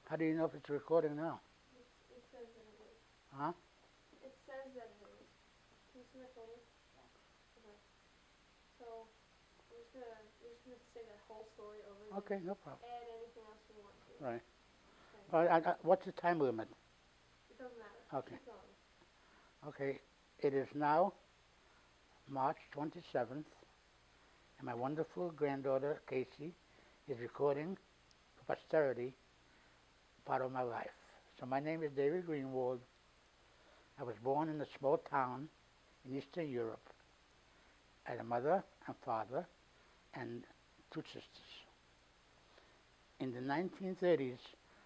How do you know if it's recording now? It says that it is. Huh? It says that it is. Can you see my folder? Okay. So we're just gonna say that whole story over and then Okay, no problem. add anything else you want to. Right. Okay. What's the time limit? It doesn't matter. Okay. Keep going. Okay. It is now March 27th, and my wonderful granddaughter Casey is recording for posterity part of my life. So my name is David Greenwald. I was born in a small town in Eastern Europe. I had a mother and father and two sisters. In the 1930s,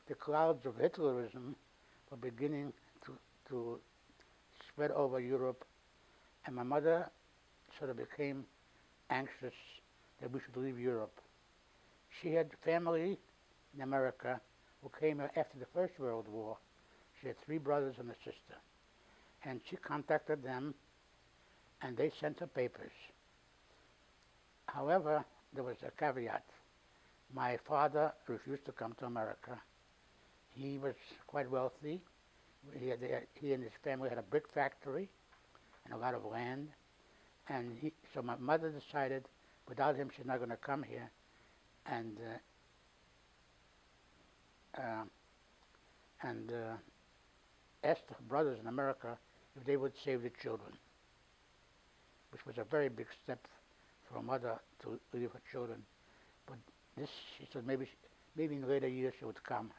the clouds of Hitlerism were beginning to spread over Europe, and my mother sort of became anxious that we should leave Europe. She had family in America who came after the First World War. She had three brothers and a sister, and she contacted them, and they sent her papers. However, there was a caveat. My father refused to come to America. He was quite wealthy. He and his family had a brick factory and a lot of land. So my mother decided, without him, she's not going to come here, and uh, uh, and asked her brothers in America if they would save the children, which was a very big step for a mother to leave her children. But this, she said, maybe in later years she would come.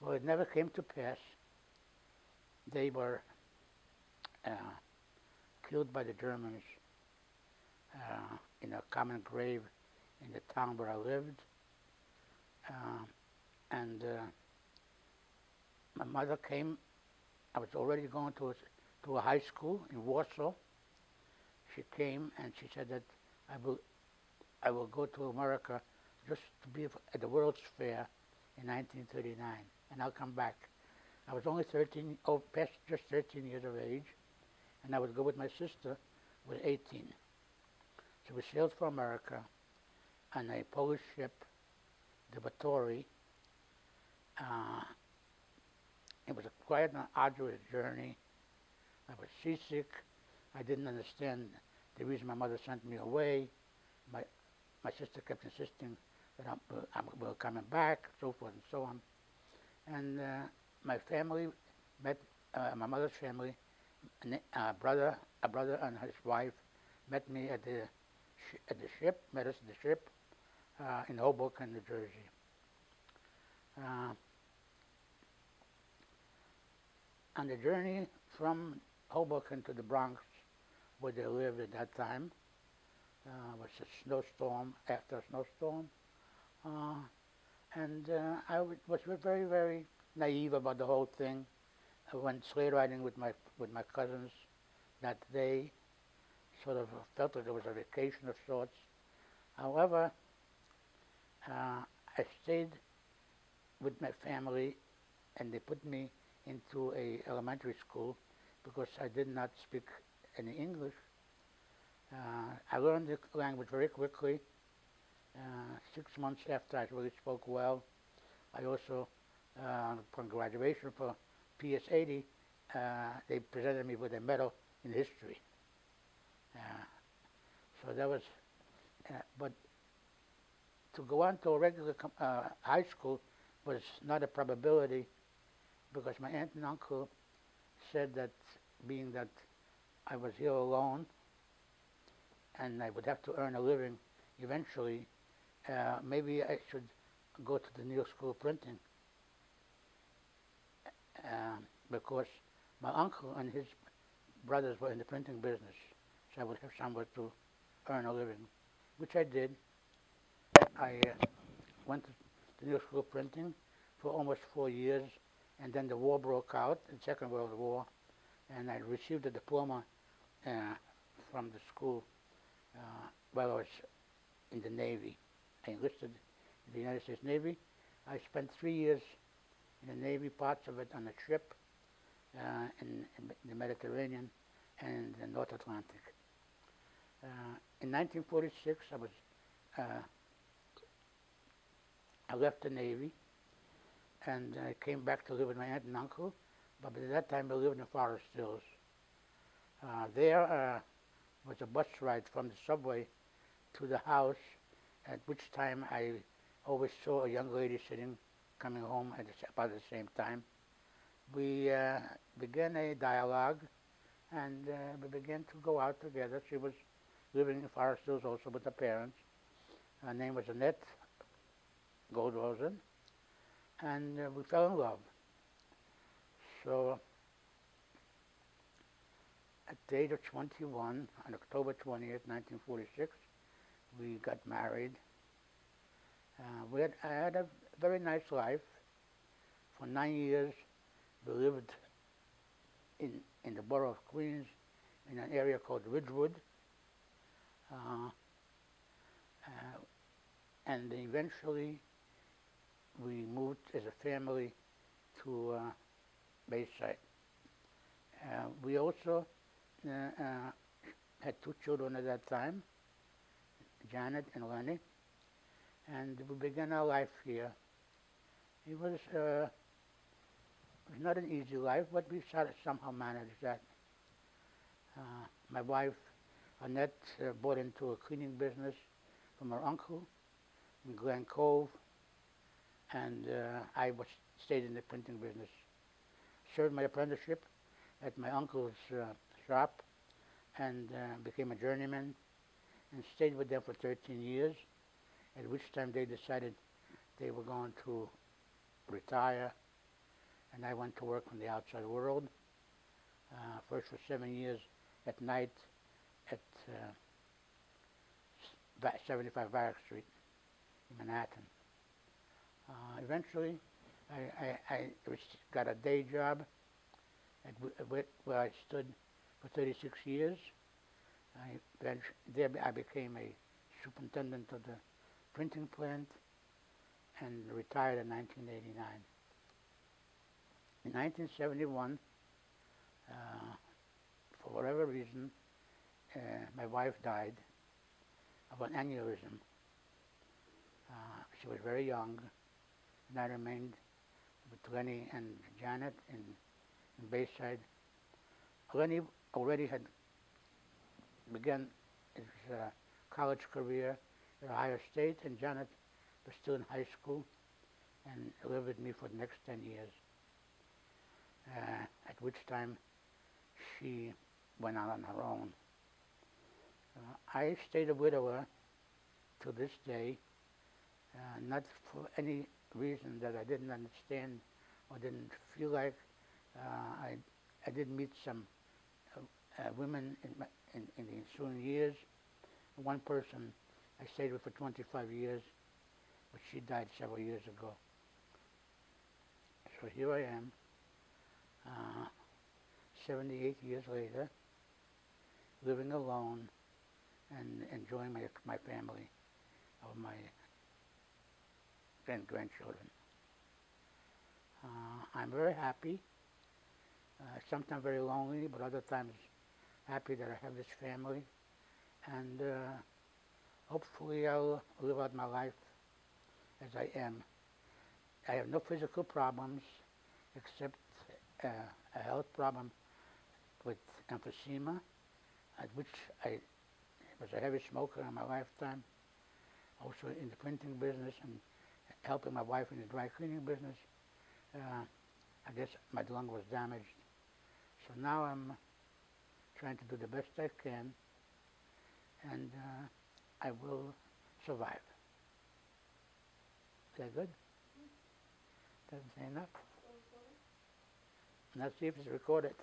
Well, it never came to pass. They were uh, killed by the Germans in a common grave in the town where I lived. Uh, and my mother came. I was already going to a high school in Warsaw. She came and she said that I will go to America just to be at the World's Fair in 1939, and I'll come back. I was only 13, past just 13 years of age, and I would go with my sister, who was 18. So we sailed for America on a Polish ship, the Batory. Uh, it was quite an arduous journey. I was seasick. I didn't understand the reason my mother sent me away. My my sister kept insisting that we're coming back, so forth and so on. And my family met, my mother's family, a brother and his wife met me at the ship, met us at the ship in Hoboken, New Jersey. Uh, on the journey from Hoboken to the Bronx, where they lived at that time, was a snowstorm after a snowstorm. Uh, and was very, very naive about the whole thing. I went sleigh riding with my cousins that day. Sort of felt that it was a vacation of sorts. However, I stayed with my family, and they put me into a elementary school because I did not speak any English. I learned the language very quickly. 6 months after I really spoke well, I also, upon graduation for PS 80, they presented me with a medal in history. Uh, so that was, but to go on to a regular high school was not a probability because my aunt and uncle said that being that I was here alone and I would have to earn a living eventually, maybe I should go to the New York School of Printing because my uncle and his brothers were in the printing business, so I would have somewhere to earn a living, which I did. I went to the New York School of Printing for almost 4 years, and then the war broke out, the Second World War, and I received a diploma uh, from the school uh, while I was in the Navy. I enlisted in the United States Navy. I spent 3 years in the Navy, parts of it on a ship in the Mediterranean and the North Atlantic. In 1946, uh, I left the Navy and I came back to live with my aunt and uncle. But by that time, I lived in Forest Hills. There was a bus ride from the subway to the house, at which time I always saw a young lady sitting, coming home at about the same time. We began a dialogue, and we began to go out together. She was living in Forest Hills also with her parents. Her name was Annette Goldrosen, and we fell in love. So at the age of 21, on October 20th, 1946, we got married. I had a very nice life. For 9 years, we lived in the borough of Queens, in an area called Ridgewood. Uh, uh, and eventually, we moved as a family to Bayside. We also had 2 children at that time, Janet and Lenny, and we began our life here. It was not an easy life, but we somehow managed that. My wife, Annette, bought into a cleaning business from her uncle in Glen Cove, and I stayed in the printing business. Served my apprenticeship at my uncle's shop, and became a journeyman, and stayed with them for 13 years, at which time they decided they were going to retire, and I went to work in the outside world, first for 7 years at night at 75 Barrack Street in Manhattan. Eventually, I got a day job where I stood for 36 years. There I became a superintendent of the printing plant and retired in 1989. In 1971, for whatever reason, my wife died of an aneurysm. She was very young, and I remained with Lenny and Janet in Bayside. Lenny already had begun his college career at Ohio State, and Janet was still in high school and lived with me for the next 10 years, at which time she went out on her own. I stayed a widower to this day, not for any reason that I didn't understand or didn't feel like. I did meet some women in the ensuing years. One person I stayed with for 25 years, but she died several years ago. So here I am, 78 years later, living alone and enjoying my family of my grandchildren. I'm very happy, sometimes very lonely, but other times happy that I have this family, and hopefully I'll live out my life as I am. I have no physical problems except a health problem with emphysema, at which I was a heavy smoker in my lifetime, also in the printing business and helping my wife in the dry cleaning business. I guess my lung was damaged. So now I'm trying to do the best I can, and I will survive. Is that good? Doesn't say enough? Let's see if it's recorded.